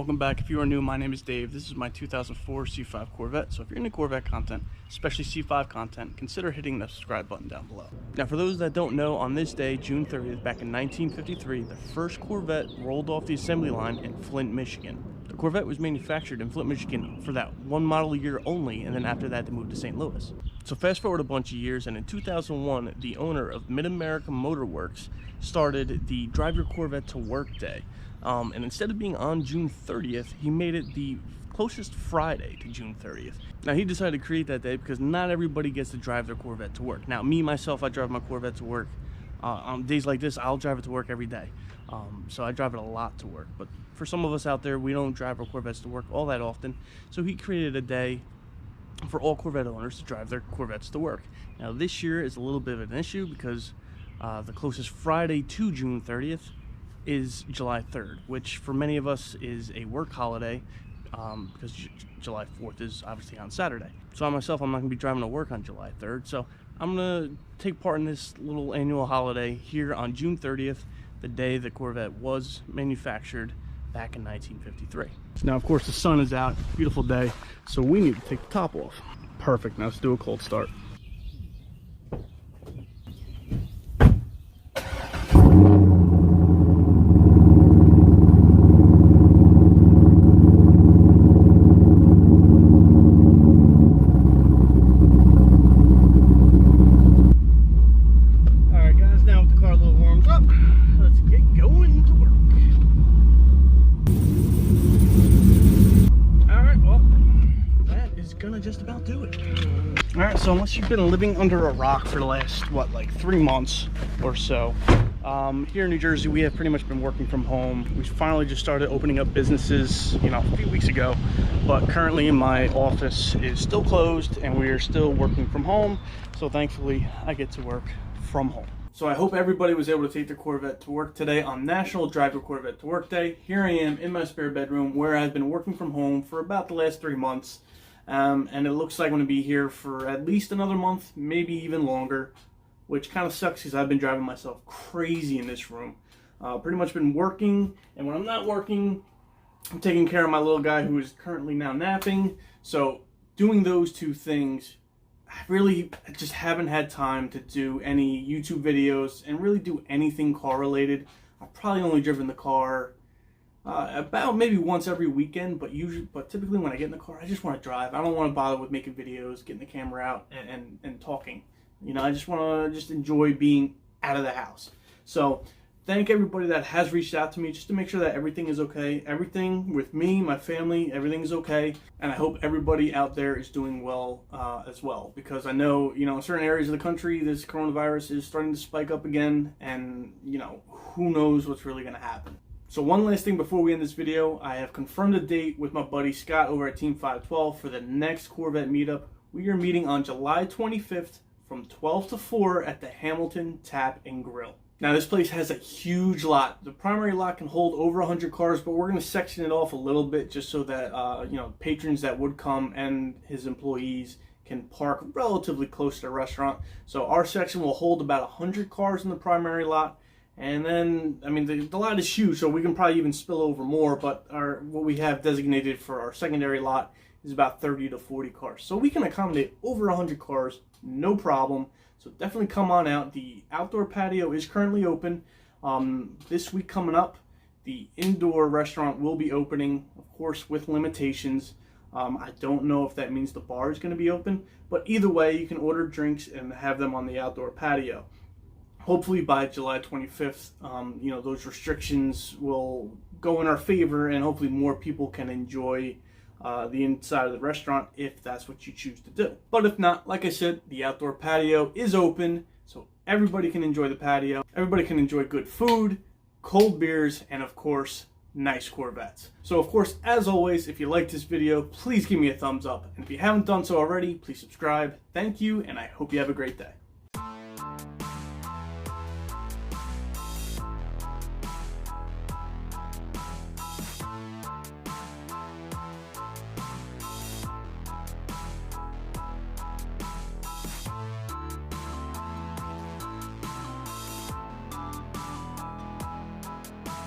welcome back. If you are new, my name is Dave. This is my 2004 C5 Corvette. So if you're into Corvette content, especially C5 content, consider hitting the subscribe button down below. Now, for those that don't know, on this day, June 30th, back in 1953, the first Corvette rolled off the assembly line in Flint, Michigan. The Corvette was manufactured in Flint, Michigan for that one model year only, and then after that, they moved to St. Louis. So fast forward a bunch of years, and in 2001, the owner of Mid America Motorworks started the Drive Your Corvette to Work Day. And instead of being on June 30th, he made it the closest Friday to June 30th. Now, he decided to create that day because not everybody gets to drive their Corvette to work. Now, me, myself, I drive my Corvette to work. On days like this, I'll drive it to work every day. So I drive it a lot to work. But for some of us out there, we don't drive our Corvettes to work all that often. So he created a day for all Corvette owners to drive their Corvettes to work. Now, this year is a little bit of an issue because the closest Friday to June 30th is July 3rd, which for many of us is a work holiday because July 4th is obviously on Saturday. So I myself, I'm not going to be driving to work on July 3rd, so I'm going to take part in this little annual holiday here on June 30th, the day the Corvette was manufactured back in 1953. So now, of course, the sun is out, beautiful day, so we need to take the top off. Perfect. Now let's do a cold start. Just about do it. All right, so unless you've been living under a rock for the last, what, like 3 months or so, here in New Jersey, we have pretty much been working from home. We finally just started opening up businesses, you know, a few weeks ago, but currently my office is still closed and we are still working from home. So thankfully, I get to work from home. So I hope everybody was able to take their Corvette to work today on National Drive Your Corvette to Work Day. Here I am in my spare bedroom where I've been working from home for about the last 3 months. And it looks like I'm going to be here for at least another month, maybe even longer, which kind of sucks because I've been driving myself crazy in this room. Pretty much been working, and when I'm not working, I'm taking care of my little guy who is currently now napping. So doing those two things, I really just haven't had time to do any YouTube videos and really do anything car related. I've probably only driven the car about maybe once every weekend, but typically when I get in the car, I just want to drive. I don't want to bother with making videos, getting the camera out, and talking. You know, I just want to enjoy being out of the house. So thank everybody that has reached out to me just to make sure that everything is okay. Everything with me, my family, everything is okay. And I hope everybody out there is doing well as well, because I know, you know, in certain areas of the country, this coronavirus is starting to spike up again, and, you know, who knows what's really going to happen. So one last thing before we end this video, I have confirmed a date with my buddy Scott over at Team 512 for the next Corvette meetup. We are meeting on July 25th from 12 to 4 at the Hamilton Tap and Grill. Now, this place has a huge lot. The primary lot can hold over 100 cars, but we're going to section it off a little bit just so that you know, patrons that would come and his employees can park relatively close to the restaurant. So our section will hold about 100 cars in the primary lot. And then, I mean, the lot is huge, so we can probably even spill over more, but what we have designated for our secondary lot is about 30 to 40 cars. So we can accommodate over 100 cars, no problem. So definitely come on out. The outdoor patio is currently open. This week coming up, the indoor restaurant will be opening, of course, with limitations. I don't know if that means the bar is going to be open, but either way, you can order drinks and have them on the outdoor patio. Hopefully by July 25th, you know, those restrictions will go in our favor, and hopefully more people can enjoy the inside of the restaurant if that's what you choose to do. But if not, like I said, the outdoor patio is open, so everybody can enjoy the patio. Everybody can enjoy good food, cold beers, and of course, nice Corvettes. So of course, as always, if you like this video, please give me a thumbs up. And if you haven't done so already, please subscribe. Thank you, and I hope you have a great day.